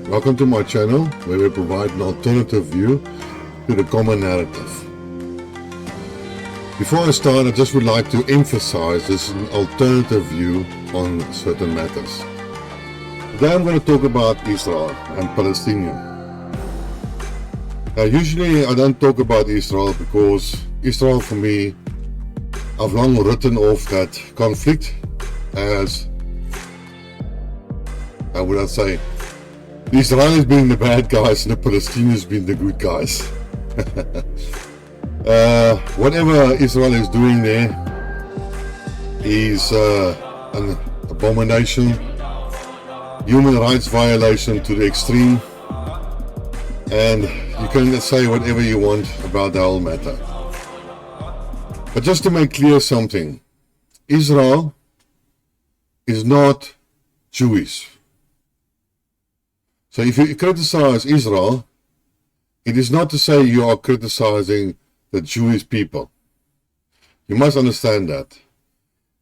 Welcome to my channel, where we provide an alternative view to the common narrative. Before I start, I just would like to emphasize this is an alternative view on certain matters. Today I'm going to talk about Israel and Palestinian. Now, usually I don't talk about Israel because Israel, for me, I've long written off that conflict as, how would I say, the Israelis being the bad guys and the Palestinians being the good guys. Whatever Israel is doing there is an abomination, human rights violation to the extreme, and you can say whatever you want about the whole matter. But just to make clear something, Israel is not Jewish. So if you criticize Israel, it is not to say you are criticizing the Jewish people. You must understand that.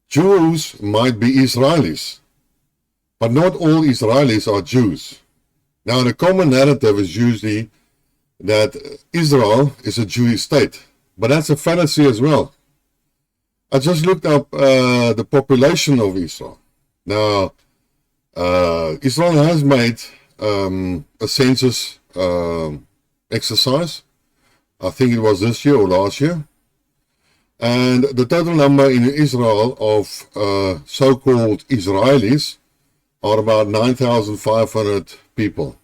Jews might be Israelis, but not all Israelis are Jews. Now, the common narrative is usually that Israel is a Jewish state, but that's a fallacy as well. I just looked up the population of Israel. Now, Israel has made a census exercise. I think it was this year or last year. And the total number in Israel of so-called Israelis are about 9,500 people.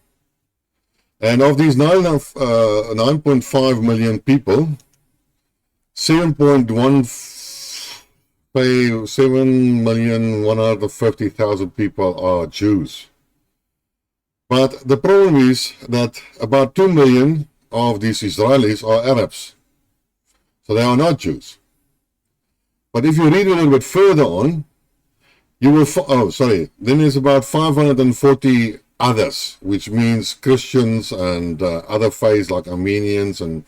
And of these 9.5 million people, 7,150,000 people are Jews. But the problem is that about 2 million of these Israelis are Arabs. So they are not Jews. But if you read a little bit further on, you will, then there's about 540 others, which means Christians and other faiths like Armenians and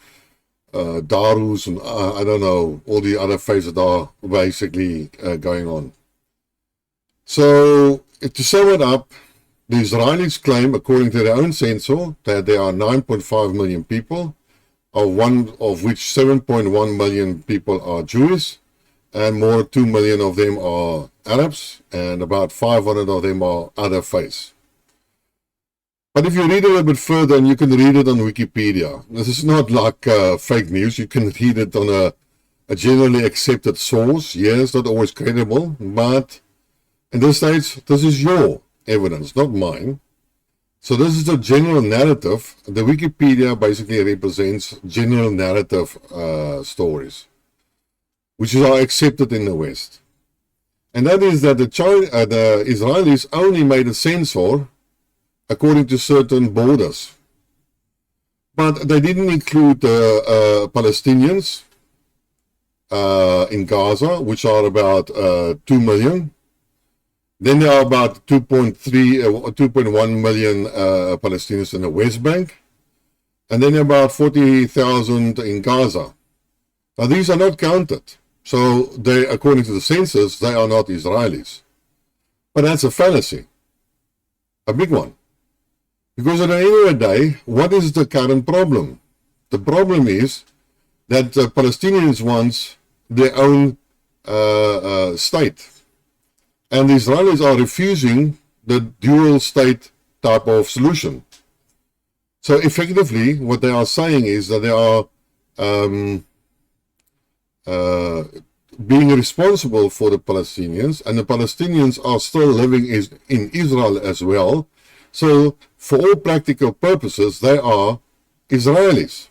Darus and I don't know, all the other faiths that are basically going on. So to sum it up, the Israelis claim, according to their own census, that there are 9.5 million people, of which 7.1 million people are Jewish, and more 2 million of them are Arabs, and about 500 of them are other faiths. But if you read a little bit further, and you can read it on Wikipedia, this is not like fake news, you can read it on a generally accepted source. Yes, not always credible, but in this stage, this is your evidence, not mine. So this is the general narrative. The Wikipedia basically represents general narrative stories, which are accepted in the West. And that is that the Israelis only made a census according to certain borders. But they didn't include the Palestinians in Gaza, which are about 2 million. Then there are about 2.1 million Palestinians in the West Bank. And then about 40,000 in Gaza. Now these are not counted. So they, according to the census, they are not Israelis. But that's a fallacy. A big one. Because at the end of the day, what is the current problem? The problem is that the Palestinians want their own state. And the Israelis are refusing the dual state type of solution. So effectively, what they are saying is that they are being responsible for the Palestinians, and the Palestinians are still living in Israel as well. So for all practical purposes, they are Israelis.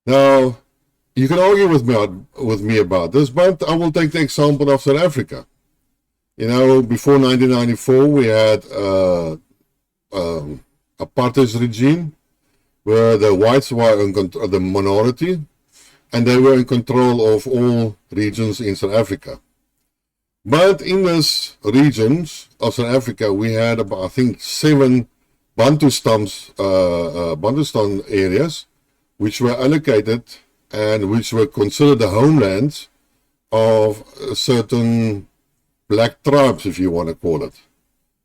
Now, you can argue with me about this, but I will take the example of South Africa. You know, before 1994, we had apartheid regime, where the whites were in control, the minority, and they were in control of all regions in South Africa. But in these regions of South Africa, we had about, I think, 7 Bantustan areas, which were allocated and which were considered the homelands of certain black tribes, if you want to call it.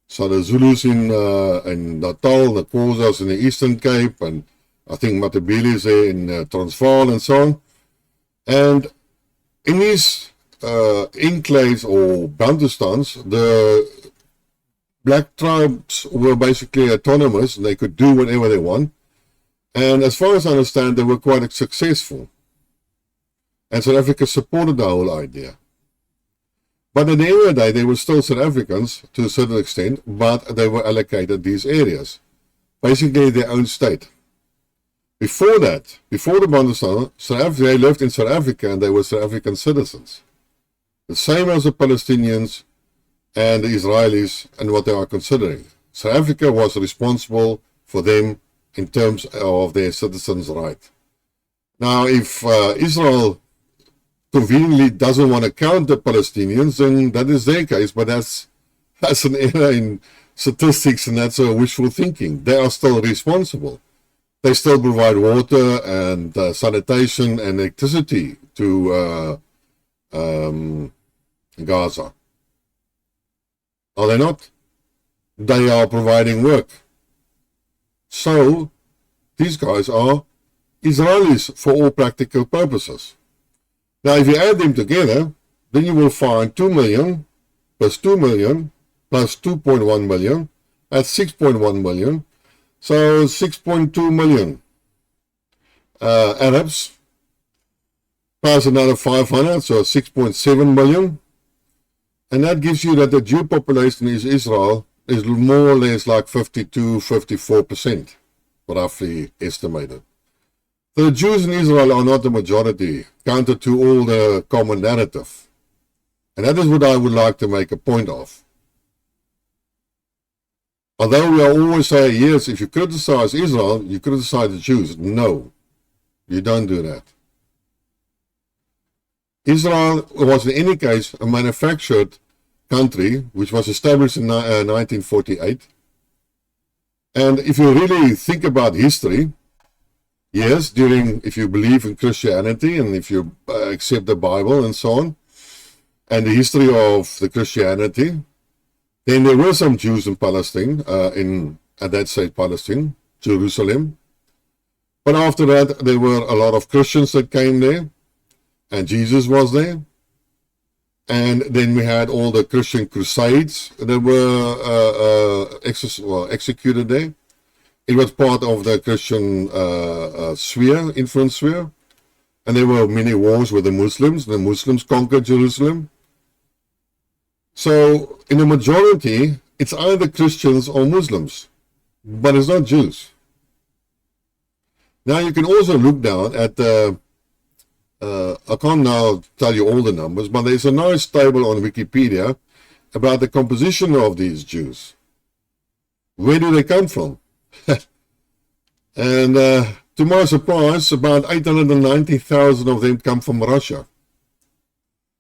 So the Zulus in Natal, the Xhosas in the Eastern Cape, and I think Matabeles there in Transvaal and so on. And in these enclaves or Bantustans, the black tribes were basically autonomous and they could do whatever they want. And as far as I understand, they were quite successful. And South Africa supported the whole idea. But at the end of the day, they were still South Africans to a certain extent, but they were allocated these areas. Basically their own state. Before that, before the Bantustans, they lived in South Africa and they were South African citizens. The same as the Palestinians and the Israelis and what they are considering. South Africa was responsible for them in terms of their citizens' right. Now, if Israel conveniently doesn't want to count the Palestinians, then that is their case, but that's an error in statistics and that's a wishful thinking. They are still responsible. They still provide water and sanitation and electricity to Gaza. Are they not? They are providing work. So, these guys are Israelis for all practical purposes. Now, if you add them together, then you will find 2 million plus 2 million plus 2.1 million, that's 6.1 million. So 6.2 million Arabs plus another 500, so 6.7 million. And that gives you that the Jew population in Israel is more or less like 52-54%, roughly estimated. The Jews in Israel are not the majority, counter to all the common narrative. And that is what I would like to make a point of. Although we always say, yes, if you criticize Israel, you criticize the Jews. No, you don't do that. Israel was in any case a manufactured country which was established in 1948. And if you really think about history, yes, if you believe in Christianity and if you accept the Bible and so on, and the history of the Christianity, then there were some Jews in Palestine, at that state Palestine, Jerusalem. But after that, there were a lot of Christians that came there, and Jesus was there. And then we had all the Christian crusades that were executed there. It was part of the Christian influence sphere. And there were many wars with the Muslims. The Muslims conquered Jerusalem. So, in the majority, it's either Christians or Muslims, but it's not Jews. Now, you can also look down at the, I can't now tell you all the numbers, but there's a nice table on Wikipedia about the composition of these Jews. Where do they come from? And to my surprise, about 890,000 of them come from Russia.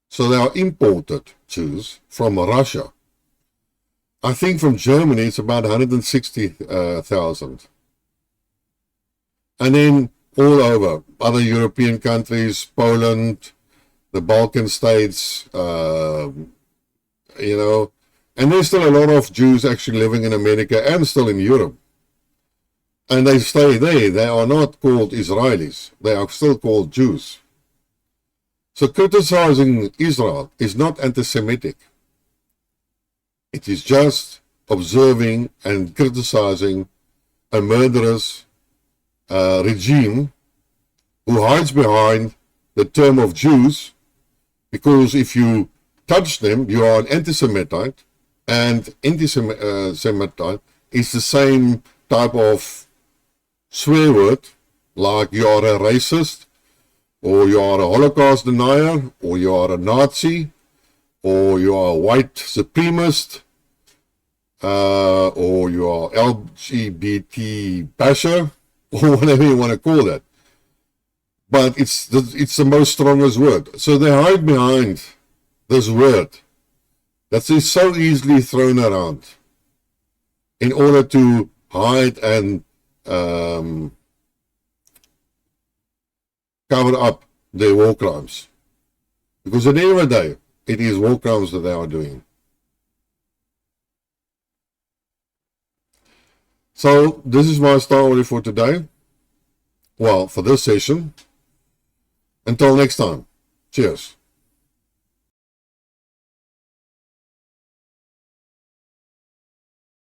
So they are imported Jews from Russia. I think from Germany it's about 160,000. And then all over, other European countries, Poland, the Balkan states, and there's still a lot of Jews actually living in America and still in Europe. And they stay there. They are not called Israelis. They are still called Jews. So criticizing Israel is not anti-Semitic. It is just observing and criticizing a murderous regime who hides behind the term of Jews, because if you touch them, you are an anti-Semitite, and anti-Semitite is the same type of swear word, like you are a racist, or you are a Holocaust denier, or you are a Nazi, or you are a white supremacist, or you are LGBT basher, or whatever you want to call that. But it's the most strongest word. So they hide behind this word that is so easily thrown around in order to hide and cover up their war crimes. Because at the end of the day, it is war crimes that they are doing. So this is my story for today. Well, for this session. Until next time. Cheers.